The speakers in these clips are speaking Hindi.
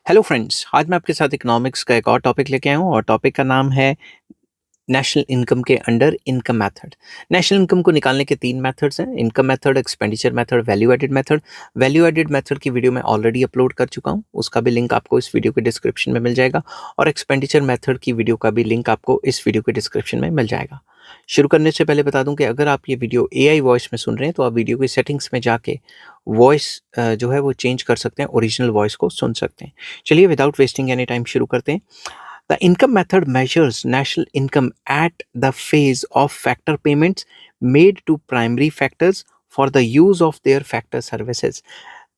हेलो फ्रेंड्स, आज मैं आपके साथ इकोनॉमिक्स का एक और टॉपिक लेके आया हूँ और टॉपिक का नाम है नेशनल इनकम के under income method. National income को निकालने के तीन मेथड्स हैं: income method, expenditure method, value added method. Value added method की वीडियो मैं ऑलरेडी अपलोड कर चुका हूँ, उसका भी लिंक आपको इस वीडियो के डिस्क्रिप्शन में मिल जाएगा और एक्सपेंडिचर मेथड की वीडियो का भी लिंक आपको इस वीडियो के डिस्क्रिप्शन में मिल जाएगा। शुरू करने से पहले बता दूं कि अगर आप ये वीडियो एआई वॉइस में सुन रहे हैं तो आप वीडियो की सेटिंग्स में जाके वॉइस जो है वो चेंज कर सकते हैं, ओरिजिनल वॉइस को सुन सकते हैं। चलिए विदाउट वेस्टिंग एनी टाइम शुरू करते हैं। The income method measures national income at the phase of factor payments made to primary factors for the use of their factor services.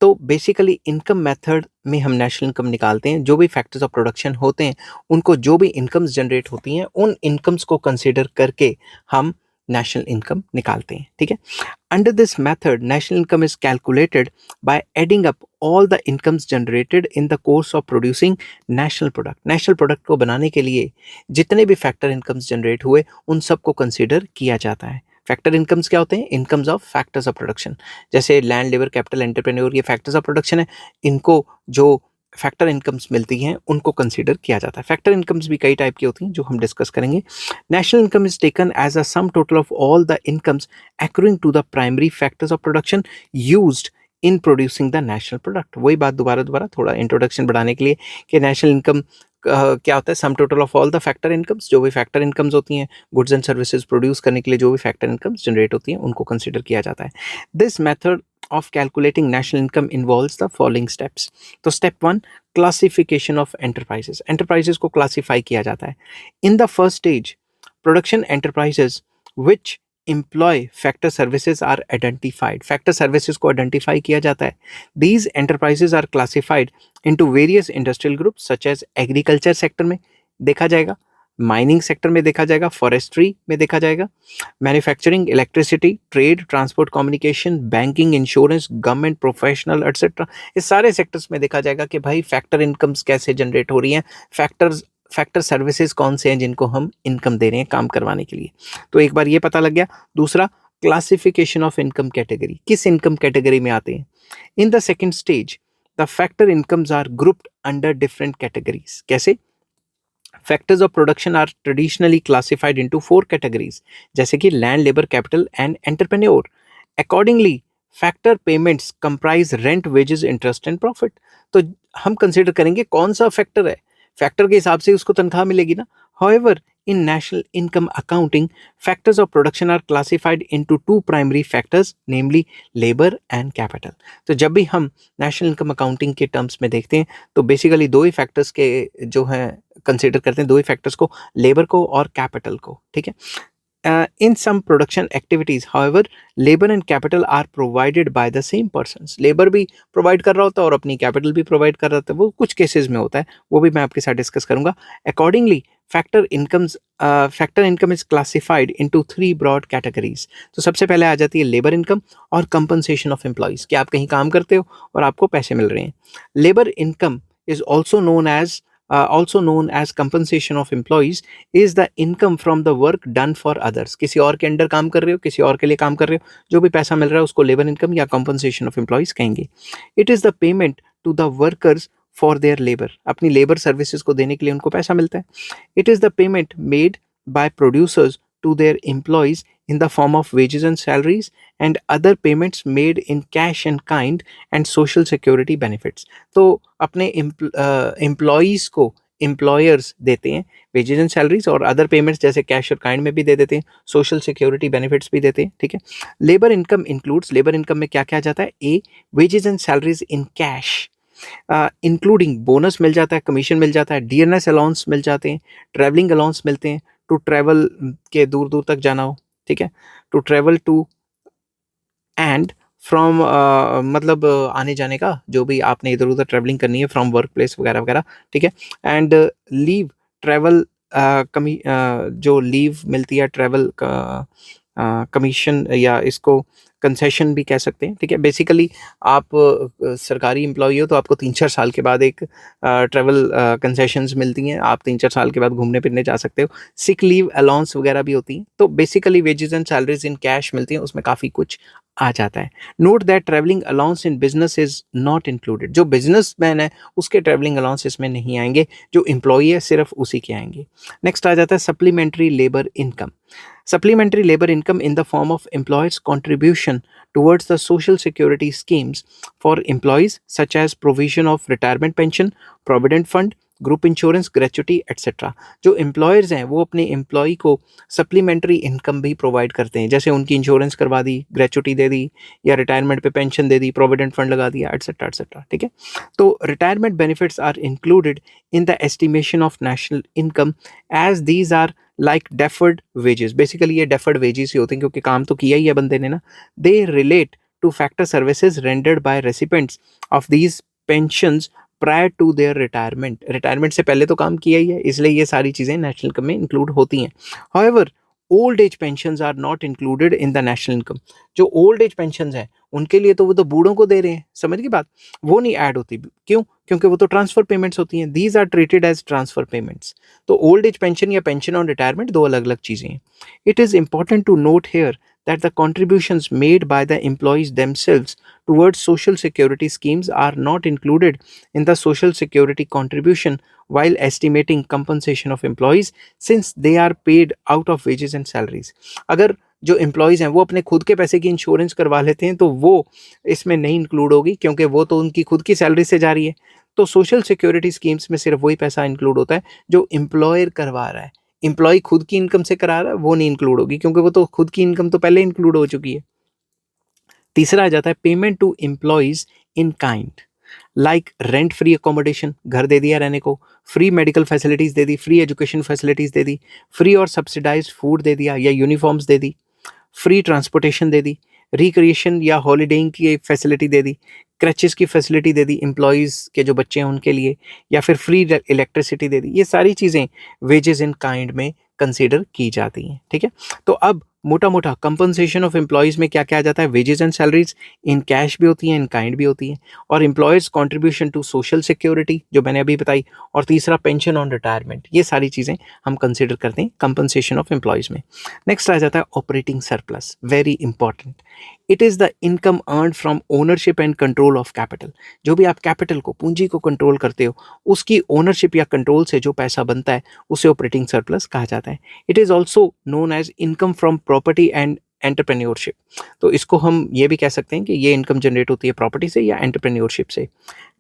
तो बेसिकली इनकम मेथड में हम नेशनल इनकम निकालते हैं। जो भी फैक्टर्स ऑफ प्रोडक्शन होते हैं उनको, जो भी इनकम्स जनरेट होती हैं उन इनकम्स को कंसीडर करके हम नेशनल इनकम निकालते हैं। ठीक है। Under this method, national income is calculated by adding up all the incomes generated in the course of producing national product. National product को बनाने के लिए जितने भी फैक्टर इनकम्स जनरेट हुए उन सबको कंसीडर किया जाता है। फैक्टर इनकम्स क्या होते हैं? Incomes of factors of production. जैसे लैंड, लेबर, कैपिटल, एंटरप्रेन्योर, ये फैक्टर्स ऑफ प्रोडक्शन है। इनको जो फैक्टर इनकम्स मिलती हैं उनको कंसीडर किया जाता है। फैक्टर इनकम्स भी कई टाइप की होती हैं जो हम डिस्कस करेंगे। National income is taken as a sum total of all the incomes accruing to the primary factors of production used in producing the national product। वही बात दोबारा थोड़ा इंट्रोडक्शन बढ़ाने के लिए कि नेशनल इनकम क्या होता है? सम total of all the factor incomes. जो भी फैक्टर इनकम्स होती हैं गुड्स एंड सर्विसेज प्रोड्यूस करने के लिए, जो भी फैक्टर इनकम्स जनरेट होती हैं उनको कंसिडर किया जाता है। This method of calculating national income involves the following steps। तो step one, classification of enterprises. Enterprises को क्लासीफाई किया जाता है। In the first stage, production enterprises which employ factor services are identified. Factor services को आइडेंटिफाई किया जाता है। These enterprises are classified into various industrial groups such as agriculture sector में देखा जाएगा, माइनिंग सेक्टर में देखा जाएगा, फॉरेस्ट्री में देखा जाएगा, manufacturing, electricity, trade, transport, communication, banking, insurance, government, professional etcetera. इस सारे सेक्टर्स में देखा जाएगा कि भाई फैक्टर इनकम्स कैसे जनरेट हो रही हैं, फैक्टर सर्विसेज कौन से हैं जिनको हम इनकम दे रहे हैं काम करवाने के लिए। तो एक बार ये पता लग गया। दूसरा, क्लासिफिकेशन ऑफ इनकम कैटेगरी, किस इनकम कैटेगरी में आते हैं। In the second stage, the factor incomes are grouped under different categories. कैसे? Factors of production are traditionally classified into 4 categories, जैसे कि land, labour, capital and entrepreneur. Accordingly factor payments comprise rent, wages, interest and profit. तो हम कंसिडर करेंगे कौन सा फैक्टर है, फैक्टर के हिसाब से उसको तनख्वाह मिलेगी ना। However, in national income accounting, factors of production are classified into two primary factors, namely labor and capital। तो जब भी हम नेशनल इनकम अकाउंटिंग के टर्म्स में देखते हैं तो बेसिकली दो ही फैक्टर्स के जो हैं कंसिडर करते हैं, दो ही फैक्टर्स को, लेबर को और कैपिटल को। ठीक है। In some production activities, however, labor and capital are provided by the same persons। Labour भी प्रोवाइड कर रहा होता है और अपनी कैपिटल भी प्रोवाइड कर रहा होता है। वो कुछ केसेस में होता है, वो भी मैं आपके साथ डिस्कस करूंगा। Accordingly factor income is classified into 3 broad categories. तो सबसे पहले आ जाती है लेबर इनकम और कंपनसेशन ऑफ एम्प्लॉइज, कि आप कहीं काम करते हो और आपको पैसे मिल रहे हैं। Labour income is also known as compensation of employees, is the income from the work done for others। किसी और के अंडर काम कर रहे हो, किसी और के लिए काम कर रहे हो, जो भी पैसा मिल रहा है उसको लेबर इनकम या compensation of employees कहेंगे। It is the payment to the workers for their labor। अपनी लेबर सर्विसेज को देने के लिए उनको पैसा मिलता है। It is the payment made by producers to their employees in the form of wages and salaries and other payments made in cash and kind and social security benefits। तो अपने एम्प्लॉयज़ को एम्प्लॉयर्स देते हैं वेजेस एंड सैलरीज, और अदर पेमेंट्स जैसे कैश और काइंड में भी दे देते हैं, सोशल सिक्योरिटी बेनिफिट्स भी देते हैं। ठीक है। Labour income includes, labour income में क्या क्या जाता है? A, wages and salaries in cash, including bonus मिल जाता है, कमीशन मिल जाता है, डीएनएस अलाउंस मिल जाते हैं, ट्रैवलिंग अलाउंस मिलते हैं टू ट्रैवल, के दूर दूर तक जाना हो। ठीक है। To travel to and from, मतलब आने जाने का, जो भी आपने इधर उधर ट्रैवलिंग करनी है फ्रॉम वर्क प्लेस वगैरह वगैरह। ठीक है। एंड लीव, ट्रैवल जो लीव मिलती है, ट्रैवल कमीशन या इसको कंसेशन भी कह सकते हैं, ठीक है। बेसिकली आप सरकारी एम्प्लॉई हो तो आपको 3-4 साल के बाद एक ट्रैवल कंसेशंस मिलती हैं, आप 3-4 साल के बाद घूमने फिरने जा सकते हो। सिक लीव अलाउंस वगैरह भी होती हैं, तो basically wages and salaries in cash मिलती हैं, उसमें काफ़ी कुछ आ जाता है। Note that travelling allowance in business is not included. जो बिजनेसमैन है उसके ट्रैवलिंग अलाउंस इसमें नहीं आएंगे, जो एम्प्लॉई है सिर्फ उसी के आएंगे। नेक्स्ट आ जाता है supplementary labour income. Supplementary labor income in the form of employers' contribution towards the social security schemes for employees, such as provision of retirement pension, provident fund, group insurance, gratuity etcetera. जो एम्प्लॉयर्स हैं वो अपने एम्प्लॉय को सप्लीमेंट्री इनकम भी प्रोवाइड करते हैं, जैसे उनकी इंश्योरेंस करवा दी, ग्रेचुटी दे दी, या रिटायरमेंट पे पेंशन दे दी, प्रोविडेंट फंड लगा दिया, एट्सेट्रा एट्सेट्रा, ठीक है। तो retirement benefits are included in the estimation of national income as these are like deferred wages. Basically ये डेफर्ड वेजेस ही होते हैं, क्योंकि काम तो किया ही है बंदे ने ना। They relate to factor services rendered by recipients of these pensions prior to their retirement. Retirement से पहले तो काम किया ही है, इसलिए ये सारी चीज़ें नेशनल इनकम में इंक्लूड होती हैं। However old age pensions are not included in the national income. जो ओल्ड एज पेंशंस हैं उनके लिए तो वो तो बूढ़ों को दे रहे हैं, समझ की बात, वो नहीं ऐड होती। क्यों? क्योंकि वो तो ट्रांसफर पेमेंट्स होती हैं, these are treated as transfer payments. तो ओल्ड एज पेंशन या पेंशन ऑन रिटायरमेंट दो अलग अलग चीज़ें हैं। It is important to note here that the contributions made by the employees themselves towards social security schemes are not included in the social security contribution while estimating compensation of employees, since they are paid out of wages and salaries. अगर जो एम्प्लॉयज़ हैं वो अपने खुद के पैसे की इंश्योरेंस करवा लेते हैं तो वो इसमें नहीं इंक्लूड होगी, क्योंकि वो तो उनकी खुद की सैलरी से जा रही है। तो सोशल सिक्योरिटी स्कीम्स में सिर्फ वही पैसा इंक्लूड होता है जो एम्प्लॉयर करवा रहा है। एम्प्लॉय खुद की इनकम से करा रहा है वो नहीं इंक्लूड होगी, क्योंकि वो तो खुद की इनकम तो पहले इंक्लूड हो चुकी है। तीसरा आ जाता है payment to employees in kind, like rent free accommodation, घर दे दिया रहने को, फ्री मेडिकल फैसिलिटीज दे दी, फ्री एजुकेशन फैसिलिटीज दे दी, फ्री और सब्सिडाइज फूड दे दिया या यूनिफॉर्म्स दे दी, फ्री ट्रांसपोर्टेशन दे दी, रिक्रिएशन या हॉलीडेइंग की फैसिलिटी दे दी, क्रचेस की फैसिलिटी दे दी एम्प्लॉयज़ के जो बच्चे हैं उनके लिए, या फिर फ्री इलेक्ट्रिसिटी दे दी। ये सारी चीज़ें वेजेस इन काइंड में कंसीडर की जाती हैं, ठीक है। तो अब मोटा मोटा कंपनसेशन ऑफ एम्प्लॉयज़ में क्या क्या आ जाता है? Wages and salaries in cash भी होती हैं, इन काइंड भी होती हैं, और employees contribution to social security जो मैंने अभी बताई, और तीसरा पेंशन ऑन रिटायरमेंट। ये सारी चीज़ें हम कंसिडर करते हैं कंपनसेशन ऑफ एम्प्लॉयज़ में। नेक्स्ट आ जाता है operating surplus, very important. It is the income earn from ownership and control of capital. जो भी आप कैपिटल को, पूंजी को कंट्रोल करते हो, उसकी ओनरशिप या कंट्रोल से जो पैसा बनता है उसे ऑपरेटिंग सरप्लस कहा जाता है। It is also known as income from property and entrepreneurship. तो इसको हम ये भी कह सकते हैं कि ये इनकम जनरेट होती है प्रॉपर्टी से या एंटरप्रेन्योरशिप से।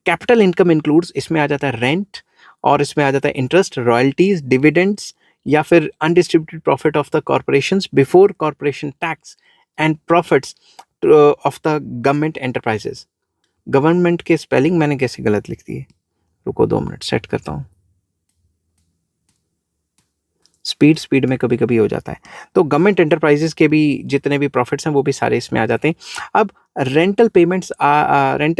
कैपिटल इनकम इंक्लूड्स, इसमें आ जाता है रेंट, और इसमें आ जाता है इंटरेस्ट, रॉयल्टीज, डिविडेंड्स, या फिर undistributed profit of the corporations before corporation tax and profits of the government enterprises. Government के स्पेलिंग मैंने कैसे गलत लिख दी है, रुको 2 मिनट सेट करता हूँ। स्पीड में कभी कभी हो जाता है। तो गवर्नमेंट एंटरप्राइजेस के भी जितने भी प्रॉफिट्स हैं वो भी सारे इसमें आ जाते हैं। अब rental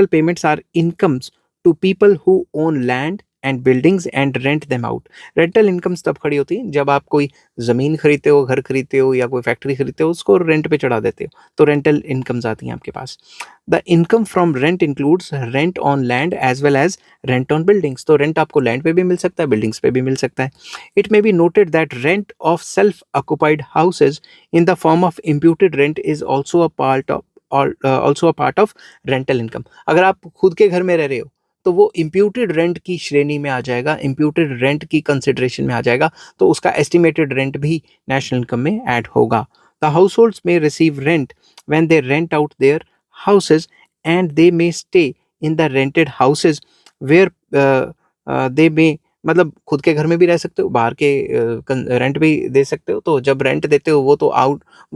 payments are incomes to people who own land and buildings and rent them out. Rental incomes तब खड़ी होती हैं जब आप कोई ज़मीन खरीदते हो, घर खरीदते हो, या कोई फैक्ट्री खरीदते हो, उसको रेंट पे चढ़ा देते हो, तो रेंटल इनकम्स आती हैं आपके पास। The income from rent includes rent on land as well as rent on buildings. तो रेंट आपको लैंड पे भी मिल सकता है, बिल्डिंग्स पे भी मिल सकता है। It may be noted that rent of self-occupied houses in the form of imputed rent is also a part of rental income. अगर आप खुद के घर में रह रहे हो तो वो imputed rent की श्रेणी में आ जाएगा, imputed rent की consideration में आ जाएगा, तो उसका estimated rent भी national income में add होगा. The households may receive rent when they rent out their houses, and they may stay in the rented houses where they may, मतलब खुद के घर में भी रह सकते हो, बाहर के रेंट भी दे सकते हो। तो जब रेंट देते हो वो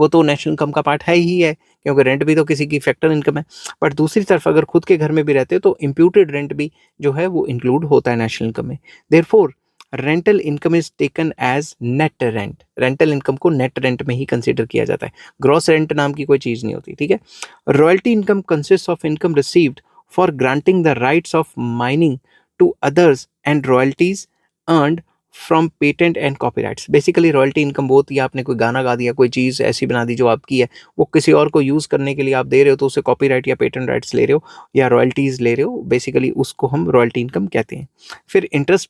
तो नेशनल इनकम का पार्ट है ही है, क्योंकि रेंट भी तो किसी की फैक्टर इनकम है। बट दूसरी तरफ अगर खुद के घर में भी रहते हो तो इम्प्यूटेड रेंट भी जो है वो इंक्लूड होता है नेशनल इनकम में। Therefore rental income is taken as net rent. Rental income को नेट रेंट में ही कंसिडर किया जाता है, ग्रॉस रेंट नाम की कोई चीज़ नहीं होती, ठीक है। Royalty income consist of income received for granting the rights of mining to others and royalties earned from patent and copyrights. Basically royalty income वो होती है, आपने कोई गाना गा दिया, कोई चीज़ ऐसी बना दी जो आपकी है, वो किसी और को यूज़ करने के लिए आप दे रहे हो, तो उसे कॉपीराइट या पेटेंट राइट्स ले रहे हो या रॉयल्टीज़ ले रहे हो, बेसिकली उसको हम रॉयल्टी इनकम कहते हैं। फिर interest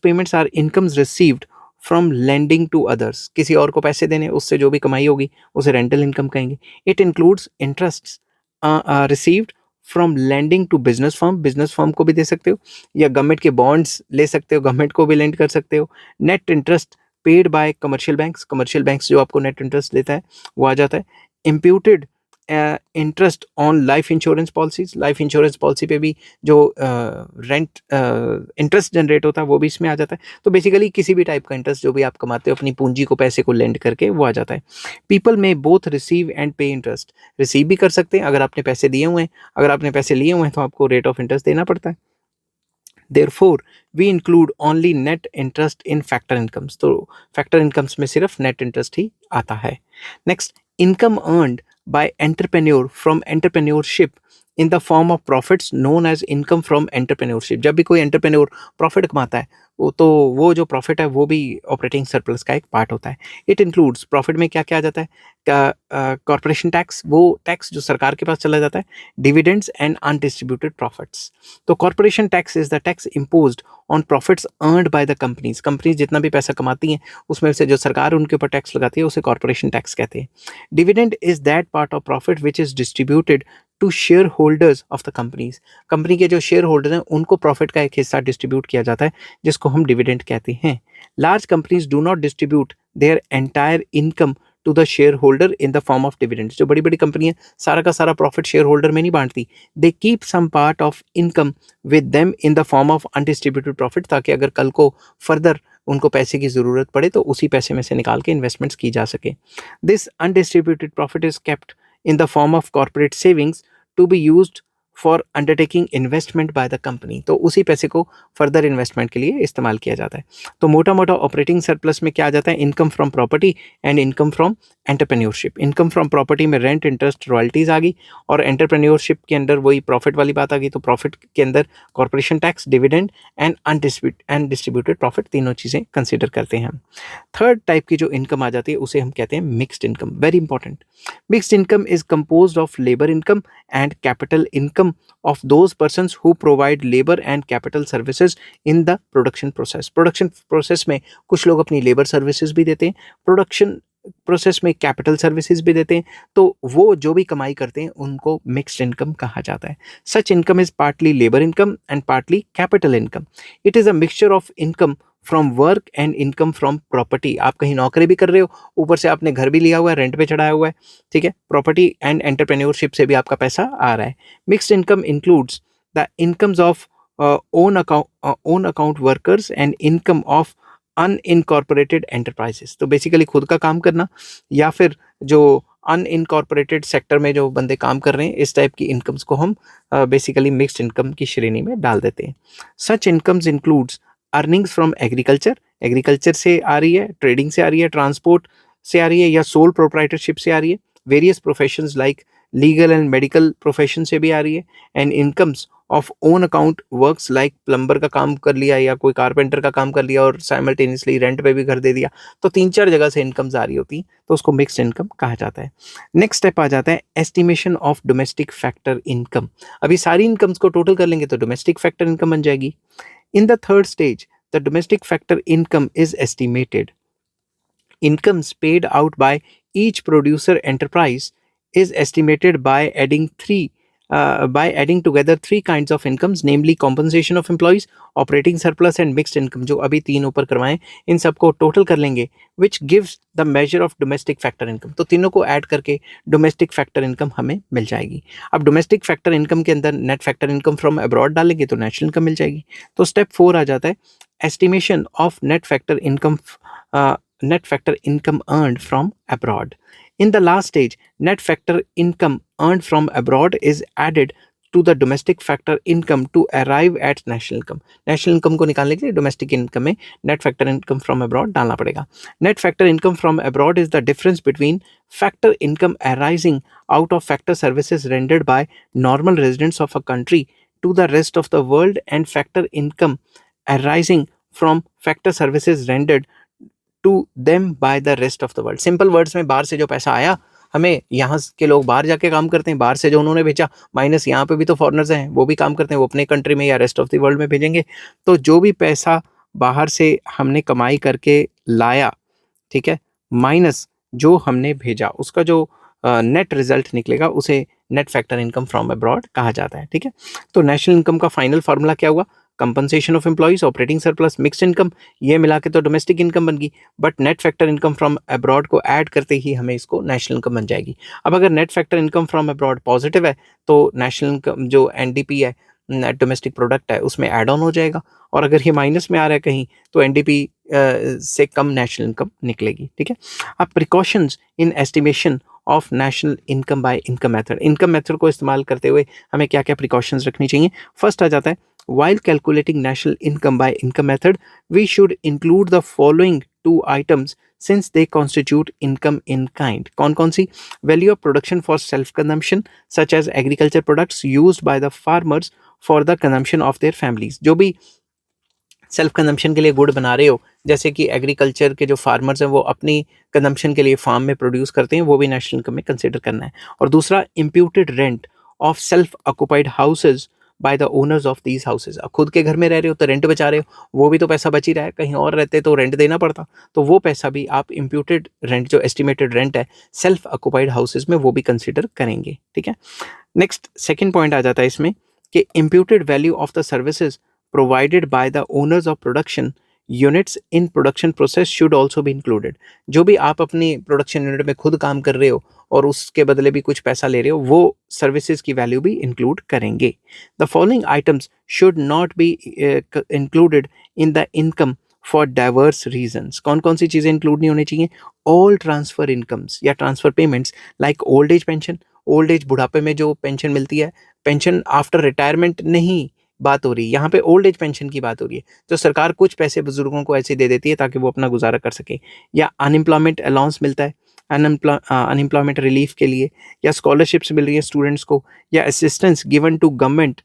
payments are incomes received from lending to others, किसी और को पैसे देने, उससे जो भी कमाई होगी उसे रेंटल इनकम कहेंगे। It includes interest received from landing to business firm को भी दे सकते हो, या गवर्नमेंट के बॉन्ड्स ले सकते हो, गवर्नमेंट को भी लेंड कर सकते हो। Net interest paid by commercial banks जो आपको नेट इंटरेस्ट देता है वो आ जाता है। Imputed interest on life insurance policy पे भी जो रेंट इंटरेस्ट जनरेट होता है वो भी इसमें आ जाता है। तो बेसिकली किसी भी टाइप का इंटरेस्ट जो भी आप कमाते हो अपनी पूंजी को, पैसे को लेंड करके, वो आ जाता है। पीपल में बोथ रिसीव एंड पे इंटरेस्ट, रिसीव भी कर सकते हैं, अगर आपने पैसे दिए हुए हैं, अगर आपने पैसे लिए हुए हैं तो आपको रेट ऑफ इंटरेस्ट देना पड़ता है। Therefore, we include only net interest in factor incomes. तो factor incomes में सिर्फ net interest ही आता है। Next, income earned by entrepreneur from entrepreneurship in the form of profits known as income from entrepreneurship। जब भी कोई एंटरप्रेन्योर प्रॉफिट कमाता है वो जो प्रॉफिट है वो भी ऑपरेटिंग सरप्लस का एक पार्ट होता है। इट इंक्लूड्स, प्रॉफिट में क्या क्या आ जाता है, कॉर्पोरेशन टैक्स, वो टैक्स जो सरकार के पास चला जाता है, डिविडेंड्स एंड अनडिस्ट्रीब्यूटेड प्रॉफिट्स। तो corporation tax is the tax imposed on profits earned by the companies जितना भी पैसा कमाती हैं उसमें से जो सरकार उनके ऊपर टैक्स लगाती है उसे कॉर्पोरेशन टैक्स कहते हैं। Dividend is that part of profit which is distributed to share holders of the companies. Company के जो शेयर होल्डर हैं उनको प्रॉफिट का एक हिस्सा डिस्ट्रीब्यूट किया जाता है जिसको हम डिविडेंड कहते हैं। Large companies do not distribute their entire income to the share holder in the form of dividend. जो बड़ी बड़ी कंपनियां सारा का सारा प्रॉफिट शेयर होल्डर में नहीं बांटती, they keep some part of income with them in the form of undistributed profit, ताकि अगर कल को फर्दर उनको पैसे की ज़रूरत पड़े तो उसी पैसे में से निकाल के इन्वेस्टमेंट्स की जा सके। This undistributed profit is kept in the form of corporate savings to be used for undertaking investment by the company. तो उसी पैसे को फर्दर इन्वेस्टमेंट के लिए इस्तेमाल किया जाता है। तो मोटा मोटा ऑपरेटिंग सरप्लस में क्या आ जाता है, income from property and income from entrepreneurship. Income from property में रेंट, इंटरेस्ट, रॉयल्टीज आ गई, और एंटरप्रेन्योरशिप के अंदर वही प्रॉफिट वाली बात आ गई। तो प्रॉफिट के अंदर corporation tax, dividend and distributed profit, तीनों चीज़ें कंसिडर करते हैं हम। थर्ड टाइप की जो इनकम आ जाती है उसे हम कहते हैं mixed income. Very important, mixed income is composed of labour income and capital income of those persons who provide labor and capital services in the production process। Production process में कुछ लोग अपनी लेबर सर्विसेज भी देते हैं, प्रोडक्शन प्रोसेस में कैपिटल सर्विसेज भी देते हैं, तो वो जो भी कमाई करते हैं उनको मिक्स्ड इनकम कहा जाता है। Such income is partly labour income and partly capital income. It is a mixture of income from work and income from property. आप कहीं नौकरी भी कर रहे हो, ऊपर से आपने घर भी लिया हुआ है, रेंट पे चढ़ाया हुआ है, ठीक है, प्रॉपर्टी एंड एंटरप्रेन्योरशिप से भी आपका पैसा आ रहा है। Mixed income includes the incomes of own account workers and income of unincorporated enterprises. तो बेसिकली खुद का काम करना या फिर जो अनइनकॉर्पोरेटेड सेक्टर में जो बंदे काम कर रहे हैं, इस टाइप की इनकम्स को हम बेसिकली मिक्स्ड इनकम की श्रेणी में डाल देते हैं। Such incomes includes earnings from agriculture से आ रही है, ट्रेडिंग से आ रही है, ट्रांसपोर्ट से आ रही है, या सोल प्रोप्राइटरशिप से आ रही है, various professions like legal and medical profession से भी आ रही है, and incomes of own account works like plumber का काम कर लिया या कोई कारपेंटर का काम कर लिया और साइमल्टेनियसली रेंट पे भी घर दे दिया, तो 3-4 जगह से इनकम्स आ रही होती, तो उसको मिक्स्ड इनकम कहा जाता है। नेक्स्ट स्टेप आ जाता है estimation of domestic factor income. अभी सारी इनकम्स को टोटल कर लेंगे तो डोमेस्टिक फैक्टर इनकम बन जाएगी। In the third stage, the domestic factor income is estimated. Incomes paid out by each producer enterprise is estimated by adding together three kinds of incomes, namely compensation of employees, operating surplus and mixed income। जो अभी तीन ऊपर करवाएं, इन सबको टोटल कर लेंगे, which gives the measure of domestic factor income। तो तीनों को ऐड करके डोमेस्टिक फैक्टर इनकम हमें मिल जाएगी। अब डोमेस्टिक फैक्टर इनकम के अंदर net factor income from abroad डालेंगे तो नेशनल इनकम मिल जाएगी। तो स्टेप 4 आ जाता है estimation of net factor income earned from abroad. In the last stage, net factor income earned from abroad is added to the domestic factor income to arrive at national income। national income को निकालने के लिए domestic income में net factor income from abroad डालना पड़ेगा। net factor income from abroad is the difference between factor income arising out of factor services rendered by normal residents of a country to the rest of the world and factor income arising from factor services rendered to them by the rest of the world. Simple words में, बाहर से जो पैसा आया हमें, यहाँ के लोग बाहर जाके काम करते हैं, बाहर से जो उन्होंने भेजा, माइनस यहाँ पे भी तो फॉरेनर्स हैं, वो भी काम करते हैं, वो अपने कंट्री में या रेस्ट ऑफ द वर्ल्ड में भेजेंगे। तो जो भी पैसा बाहर से हमने कमाई करके लाया, ठीक है, माइनस जो हमने भेजा, उसका जो नेट रिजल्ट निकलेगा उसे net factor income from abroad कहा जाता है। ठीक है, तो नेशनल इनकम का फाइनल फार्मूला क्या हुआ? Compensation of employees, operating surplus, mixed income, ये मिला के तो डोमेस्टिक इनकम बन गई, but net factor income from abroad को ऐड करते ही हमें इसको नेशनल इनकम बन जाएगी। अब अगर net factor income from abroad positive है तो नेशनल इनकम जो एनडीपी है, नेट डोमेस्टिक प्रोडक्ट है, उसमें ऐड ऑन हो जाएगा, और अगर ये माइनस में आ रहा है कहीं तो एनडीपी से कम नेशनल इनकम निकलेगी। ठीक है, अब precautions in estimation of national income by income method, income method को इस्तेमाल करते हुए हमें क्या क्या प्रिकॉशंस रखनी चाहिए? फर्स्ट आ जाता है, while calculating national income by income method, we should include the following two items since they constitute income in kind. कौन कौन सी? Value of production for self consumption such as agriculture products used by the farmers for the consumption of their families. जो भी सेल्फ कंजम्पशन के लिए गुड बना रहे हो, जैसे कि एग्रीकल्चर के जो फार्मर्स हैं वो अपनी कंजम्पशन के लिए फार्म में प्रोड्यूस करते हैं, वो भी नेशनल इनकम में कंसिडर करना है। और दूसरा, imputed rent of self occupied houses by the owners of these houses. अब खुद के घर में रह रहे हो तो रेंट बचा रहे हो, वो भी तो पैसा बच ही रहा है, कहीं और रहते तो रेंट देना पड़ता, तो वो पैसा भी आप इम्प्यूटेड रेंट, जो एस्टिमेटेड रेंट है सेल्फ ऑक्यूपाइड हाउसेज में, वो भी कंसिडर करेंगे। ठीक है, नेक्स्ट सेकेंड पॉइंट आ जाता है इसमें कि imputed value of the services provided by the owners of production units in production process should also be included. जो भी आप अपनी प्रोडक्शन यूनिट में खुद काम कर रहे हो और उसके बदले भी कुछ पैसा ले रहे हो, वो सर्विसेज की वैल्यू भी इंक्लूड करेंगे। The following items should not be included in the income for diverse reasons. कौन कौन सी चीज़ें इंक्लूड नहीं होनी चाहिए? ऑल ट्रांसफर इनकम्स या transfer payments like old age pension, old age बुढ़ापे में जो पेंशन मिलती है, पेंशन आफ्टर रिटायरमेंट नहीं बात हो रही, यहाँ पे ओल्ड एज पेंशन की बात हो रही है, तो सरकार कुछ पैसे बुजुर्गों को ऐसे दे देती है ताकि वो अपना गुजारा कर सके, या अनएम्प्लॉयमेंट अलाउंस मिलता है अनएम्प्लॉयमेंट रिलीफ के लिए, या स्कॉलरशिप्स मिल रही है स्टूडेंट्स को, या assistance given to government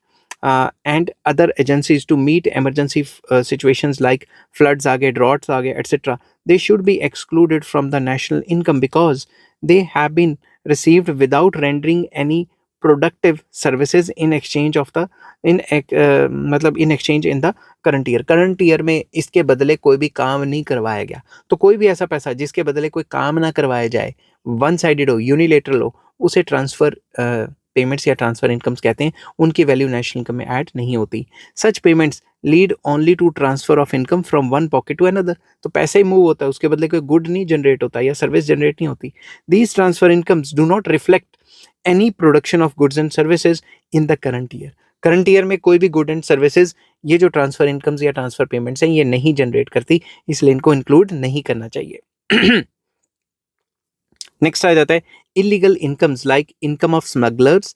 and other agencies to meet emergency situations like floods आ गए, ड्रॉट्स आ गए, et cetera. They should be excluded from the national income because they have been received without rendering any productive services in exchange of the मतलब in exchange in the current year में इसके बदले कोई भी काम नहीं करवाया गया। तो कोई भी ऐसा पैसा जिसके बदले कोई काम ना करवाया जाए, वन साइडेड हो, यूनिलेटरल हो, उसे ट्रांसफर पेमेंट्स या ट्रांसफर इनकम्स कहते हैं, उनकी वैल्यू नेशनल इनकम में ऐड नहीं होती। Such payments lead only to transfer of income from one pocket to another. तो पैसा ही मूव होता है, उसके बदले कोई गुड नहीं जनरेट होता या सर्विस जनरेट नहीं होती। These transfer incomes do not reflect any production of goods and services in the current year. Current year में कोई भी गुड एंड सर्विसेज, ये जो ट्रांसफर इनकम्स या ट्रांसफर पेमेंट्स हैं, ये नहीं जनरेट करती, इसलिए इनको इंक्लूड नहीं करना चाहिए। नेक्स्ट आ जाता है illegal incomes like income of smugglers,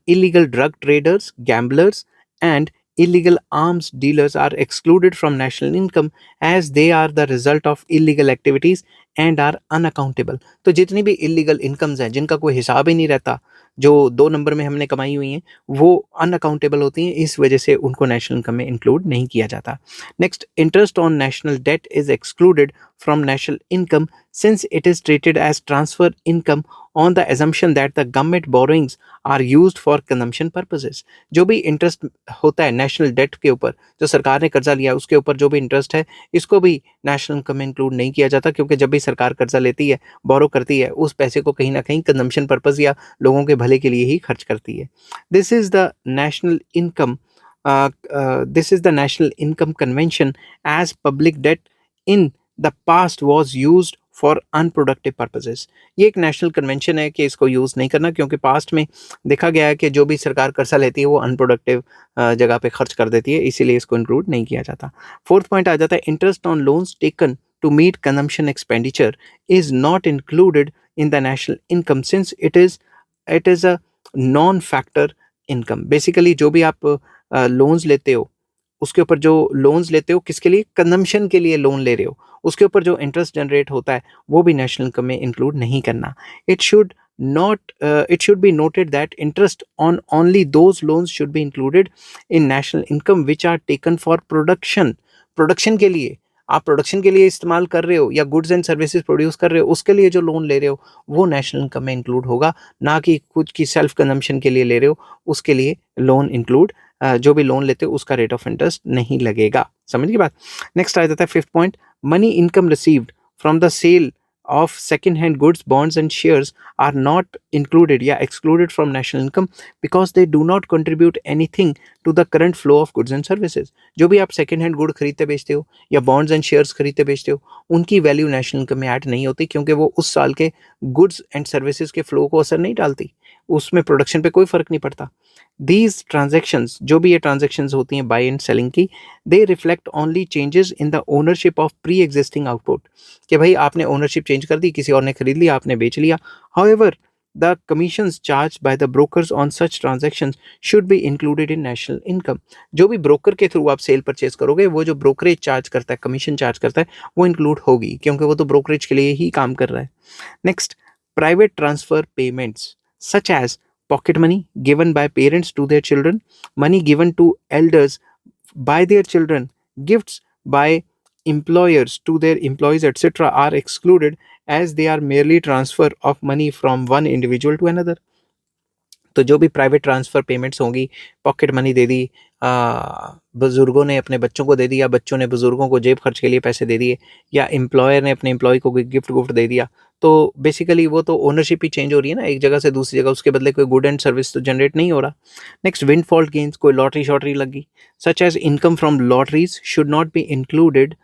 illegal drug traders, gamblers and illegal arms dealers are excluded from national income as they are the result of illegal activities and are unaccountable। तो जितनी भी इलीगल इनकम्स हैं जिनका कोई हिसाब ही नहीं रहता, जो 2 नंबर में हमने कमाई हुई हैं, वो अनअकाउंटेबल होती हैं, इस वजह से उनको नेशनल इनकम में इंक्लूड नहीं किया जाता। Next, interest on national debt is excluded from national income since it is treated as transfer income on the assumption that the government borrowings are used for consumption purposes। जो भी इंटरेस्ट होता है नेशनल डेट के ऊपर, जो सरकार ने कर्जा लिया उसके ऊपर जो भी इंटरेस्ट है, इसको भी नेशनल इनकम में इंक्लूड नहीं किया जाता, क्योंकि जब भी सरकार कर्जा लेती है, बोरो करती है, उस पैसे को कहीं ना कहीं कंजम्पशन पर्पज या लोगों के भले के लिए ही खर्च करती है। This is the national income this is the National Income Convention as public debt in the past was used for unproductive purposes. ये एक नेशनल कन्वेंशन है कि इसको यूज़ नहीं करना, क्योंकि पास्ट में देखा गया है कि जो भी सरकार कर्जा लेती है वो अनप्रोडक्टिव जगह पे खर्च कर देती है, इसीलिए इसको इंक्लूड नहीं किया जाता। फोर्थ पॉइंट आ जाता है interest on loans taken to meet consumption expenditure is not included in the national income since it is a non factor income. Basically जो भी आप लोन्स लेते हो, उसके ऊपर जो लोन्स लेते हो किसके लिए, कंजम्पशन के लिए लोन ले रहे हो, उसके ऊपर जो इंटरेस्ट जनरेट होता है वो भी नेशनल इनकम में इंक्लूड नहीं करना। It should be noted that interest on only those loans should be included in national income which are taken for production production के लिए, आप प्रोडक्शन के लिए इस्तेमाल कर रहे हो या गुड्स एंड सर्विसेज प्रोड्यूस कर रहे हो, उसके लिए जो लोन ले रहे हो वो नेशनल इनकम में इंक्लूड होगा, ना कि खुद की सेल्फ कंजम्पशन के लिए ले रहे हो उसके लिए लोन इंक्लूड, जो भी लोन लेते हो उसका रेट ऑफ इंटरेस्ट नहीं लगेगा। समझ की बात। नेक्स्ट आ जाता है fifth point, money income received from the sale of second hand goods, bonds and shares are not included या excluded from national income because they do not contribute anything to the current flow of goods and services। जो भी आप सेकेंड हैंड गुड खरीदते बेचते हो या बॉन्ड्स एंड शेयर्स खरीदते बेचते हो, उनकी वैल्यू नेशनल इनकम में ऐड नहीं होती, क्योंकि वो उस साल के गुड्स एंड सर्विसेज के फ्लो को असर नहीं डालती, उसमें प्रोडक्शन पे कोई फर्क नहीं पड़ता। दीज ट्रांजेक्शन्स, जो भी ये ट्रांजेक्शन्स होती हैं बाई एंड सेलिंग की, दे reflect only changes in the ownership of pre existing output, कि भाई आपने ओनरशिप चेंज कर दी, किसी और ने खरीद लिया, आपने बेच लिया। However the commissions charge by the brokers on such transactions should be included in national income. जो भी ब्रोकर के थ्रू आप सेल परचेज करोगे, वो जो ब्रोकरेज चार्ज करता है, कमीशन चार्ज करता है, वो इंक्लूड होगी, क्योंकि वो तो ब्रोकरेज के लिए ही काम कर रहा है। Next, private transfer payments such as pocket money given by parents to their children, money given to elders by their children, gifts by employers to their employees, etc. are excluded as they are merely transfer of money from one individual to another। तो जो भी प्राइवेट ट्रांसफ़र पेमेंट्स होंगी, पॉकेट मनी दे दी, बुज़ुर्गों ने अपने बच्चों को दे दिया, बच्चों ने बुज़ुर्गों को जेब खर्च के लिए पैसे दे दिए, या एम्प्लॉयर ने अपने एम्प्लॉय को कोई गिफ्ट दे दिया, तो बेसिकली वो तो ओनरशिप ही चेंज हो रही है ना, एक जगह से दूसरी जगह, उसके बदले कोई गुड एंड सर्विस तो जनरेट नहीं हो रहा। नेक्स्ट, विंडफॉल गेन्स, कोई लॉटरी शॉटरी लग गई, such as income from lotteries should not be included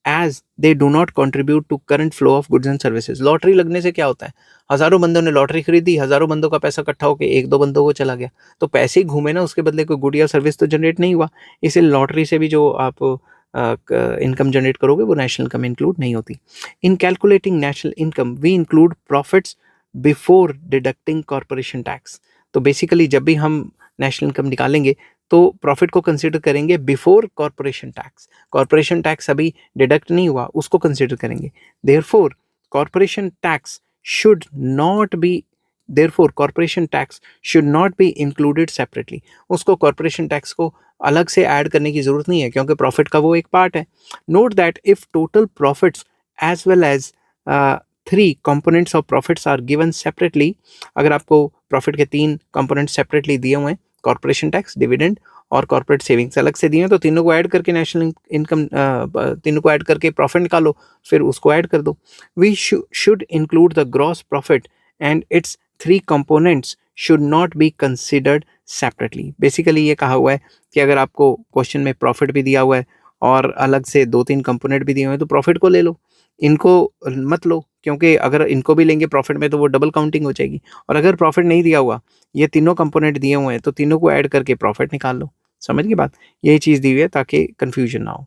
as they do not contribute to current flow of goods and services. Lottery लगने से क्या होता है, हज़ारों बंदों ने लॉटरी खरीदी, हज़ारों बंदों का पैसा इकट्ठा होकर एक दो बंदों को चला गया, तो पैसे ही घूमे ना, उसके बदले कोई गुड या सर्विस तो जनरेट नहीं हुआ। इसलिए लॉटरी से भी जो आप इनकम जनरेट करोगे वो नेशनल इनकम इंक्लूड नहीं होती। In calculating national income we include profits before deducting corporation tax. तो बेसिकली जब भी हम नेशनल इनकम निकालेंगे तो प्रॉफिट को कंसिडर करेंगे before corporation tax. Corporation tax अभी डिडक्ट नहीं हुआ, उसको कंसिडर करेंगे। Therefore corporation tax should not B corporation tax should not be included separately. उसको कॉरपोरेशन टैक्स को अलग से ऐड करने की ज़रूरत नहीं है, क्योंकि प्रॉफिट का वो एक पार्ट है। Note that if total profits as well as 3 components of profits are given separately, अगर आपको प्रॉफिट के 3 कंपोनेंट सेपरेटली दिए हुए हैं, कॉर्पोरेशन टैक्स, डिविडेंड और कॉर्पोरेट सेविंग्स अलग से दिए हैं, तो तीनों को ऐड करके नेशनल इनकम, तीनों को ऐड करके प्रॉफिट निकालो, फिर उसको ऐड कर दो। We should include the gross profit and its 3 components should not be considered separately. Basically ये कहा हुआ है कि अगर आपको क्वेश्चन में प्रॉफिट भी दिया हुआ है और अलग से 2-3 कंपोनेंट भी दिए हुए हैं, तो प्रॉफिट को ले लो, इनको मत लो, क्योंकि अगर इनको भी लेंगे प्रॉफिट में तो वो डबल काउंटिंग हो जाएगी। और अगर प्रॉफिट नहीं दिया हुआ, ये तीनों कंपोनेंट दिए हुए हैं, तो तीनों को ऐड करके प्रॉफिट निकाल लो। समझ की बात, यही चीज़ दी हुई है ताकि कंफ्यूजन ना हो।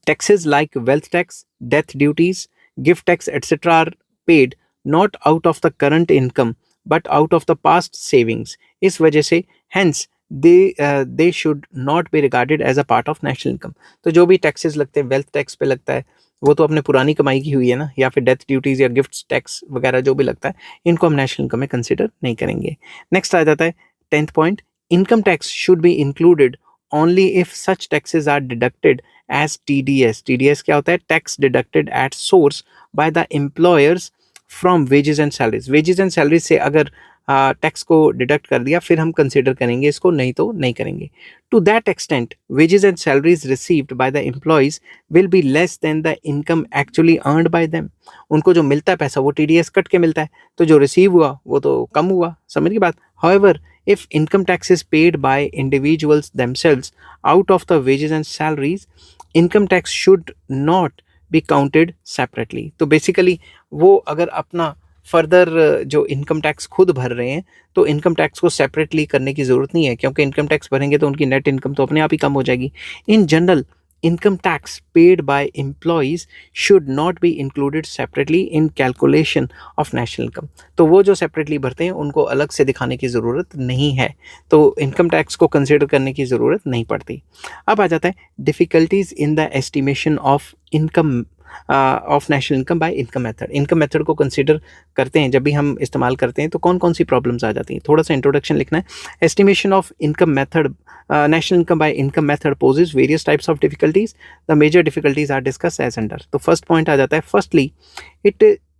Taxes like wealth tax, death duties, gift tax etcetera are paid not out of the current income but out of the past savings. इस वजह से hence they should not be regarded as a part of national income. तो जो भी टैक्सेस लगते हैं, वेल्थ टैक्स पे लगता है, वो तो अपने पुरानी कमाई की हुई है ना, या फिर डेथ ड्यूटीज़ या गिफ्ट टैक्स वगैरह जो भी लगता है, इनको हम नेशनल इनकम में कंसिडर नहीं करेंगे। नेक्स्ट आ जाता है 10th point, income tax should be included only if such taxes are deducted as TDS। TDS क्या होता है, tax deducted at source by the employers from wages and salaries. Wages and salaries से अगर टैक्स को डिडक्ट कर दिया, फिर हम कंसिडर करेंगे इसको, नहीं तो नहीं करेंगे। To that extent wages and salaries received by the employees will be less than the income actually earned by them. उनको जो मिलता है पैसा वो TDS कट के मिलता है, तो जो रिसीव हुआ वो तो कम हुआ। समझ की बात। However if income tax is paid by individuals themselves out of the wages and salaries, income tax should not be counted separately. तो बेसिकली वो अगर अपना फर्दर जो इनकम टैक्स खुद भर रहे हैं, तो इनकम टैक्स को सेपरेटली करने की ज़रूरत नहीं है, क्योंकि इनकम टैक्स भरेंगे तो उनकी नेट इनकम तो अपने आप ही कम हो जाएगी। In general income tax paid by employees should not be included separately in calculation of national income. तो वो जो सेपरेटली भरते हैं उनको अलग से दिखाने की ज़रूरत नहीं है, तो इनकम टैक्स को कंसिडर करने की ज़रूरत नहीं पड़ती। अब आ जाता है difficulties in the estimation of income of national income by income method. Income method को कंसिडर करते हैं जब भी हम इस्तेमाल करते हैं तो कौन कौन सी प्रॉब्लम्स आ जाती हैं। थोड़ा सा इंट्रोडक्शन लिखना है। Estimation of income method, national income by income method poses various types of difficulties. The major difficulties are discuss as under. तो फर्स्ट पॉइंट आ जाता है, firstly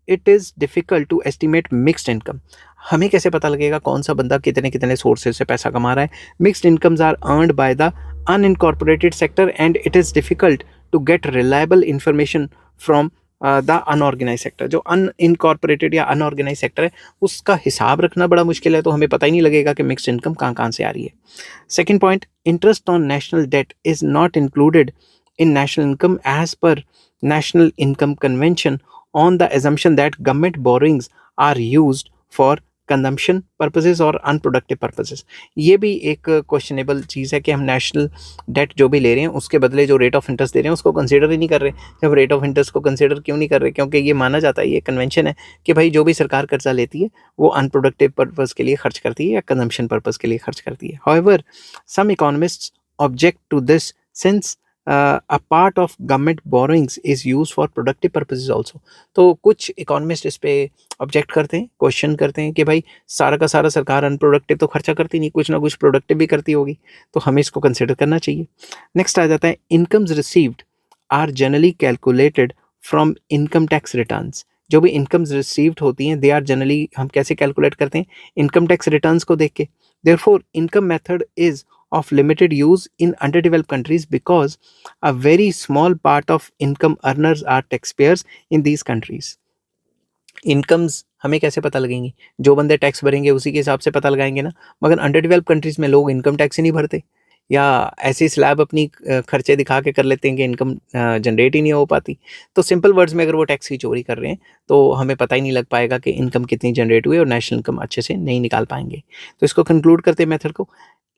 it is difficult to estimate mixed income. हमें कैसे पता लगेगा कौन सा बंदा कितने कितने सोर्सेज से पैसा कमा रहा है। Mixed incomes are earned by the unincorporated sector and it is difficult to get reliable information from the unorganized sector। जो unincorporated या unorganized sector है उसका हिसाब रखना बड़ा मुश्किल है, तो हमें पता ही नहीं लगेगा कि मिक्स्ड इनकम कहाँ कहाँ से आ रही है। Second point, interest on national debt is not included in national income as per National Income Convention on the assumption that government borrowings are used for consumption purposes और अनप्रोडक्टिव पर्पसेस। ये भी एक क्वेश्चनेबल चीज़ है कि हम नेशनल डेट जो भी ले रहे हैं उसके बदले जो रेट ऑफ इंटरेस्ट दे रहे हैं उसको कंसीडर ही नहीं कर रहे। जब रेट ऑफ इंटरेस्ट को कंसीडर क्यों नहीं कर रहे? क्योंकि ये माना जाता है, ये कन्वेंशन है कि भाई जो भी सरकार कर्जा लेती है वो अनप्रोडक्टिव पर्पज़ के लिए खर्च करती है या कंजम्पशन पर्पज़ के लिए खर्च करती है। However some economists object to this since a part of government borrowings is used for productive purposes also। तो कुछ इकोनॉमिस्ट इस पे ऑब्जेक्ट करते हैं, क्वेश्चन करते हैं कि भाई सारा का सारा सरकार अनप्रोडक्टिव तो खर्चा करती नहीं, कुछ ना कुछ प्रोडक्टिव भी करती होगी, तो हमें इसको कंसिडर करना चाहिए। नेक्स्ट आ जाता है, incomes received are generally calculated from income tax returns. जो भी इनकम्स रिसीव्ड होती हैं दे आर जनरली, हम कैसे कैलकुलेट करते हैं? इनकम टैक्स रिटर्न्स को देख के। Therefore income method is of limited use in underdeveloped countries because a very small part of income earners are taxpayers in these countries। Incomes हमें कैसे पता लगेंगी? जो बंदे टैक्स भरेंगे उसी के हिसाब से पता लगाएंगे ना। मगर अंडर डेवलप्ड कंट्रीज़ में लोग इनकम टैक्स ही नहीं भरते, या ऐसी स्लैब अपनी खर्चे दिखा के कर लेते हैं कि इनकम जनरेट ही नहीं हो पाती। तो सिंपल वर्ड्स में अगर वो टैक्स की चोरी कर रहे हैं तो हमें पता ही नहीं लग पाएगा कि इनकम कितनी जनरेट हुई और नेशनल इनकम अच्छे से नहीं निकाल पाएंगे। तो इसको कंक्लूड करते हैं मेथड को।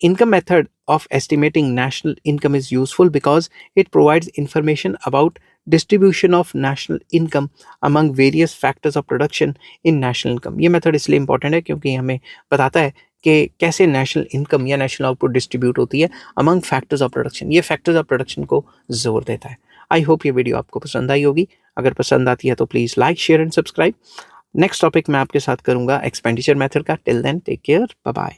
Income method of estimating national income is useful because it provides information about distribution of national income among various factors of production in national income। ये मेथड इसलिए इंपॉर्टेंट है क्योंकि हमें बताता है कि कैसे नेशनल इनकम या नेशनल आउटपुट डिस्ट्रीब्यूट होती है अमंग फैक्टर्स ऑफ प्रोडक्शन। ये फैक्टर्स ऑफ प्रोडक्शन को जोर देता है। आई होप ये वीडियो आपको पसंद आई होगी। अगर पसंद आती है तो please like, share and subscribe. Next topic मैं आपके साथ करूँगा एक्सपेंडिचर मेथड का। Till then take care, bye bye.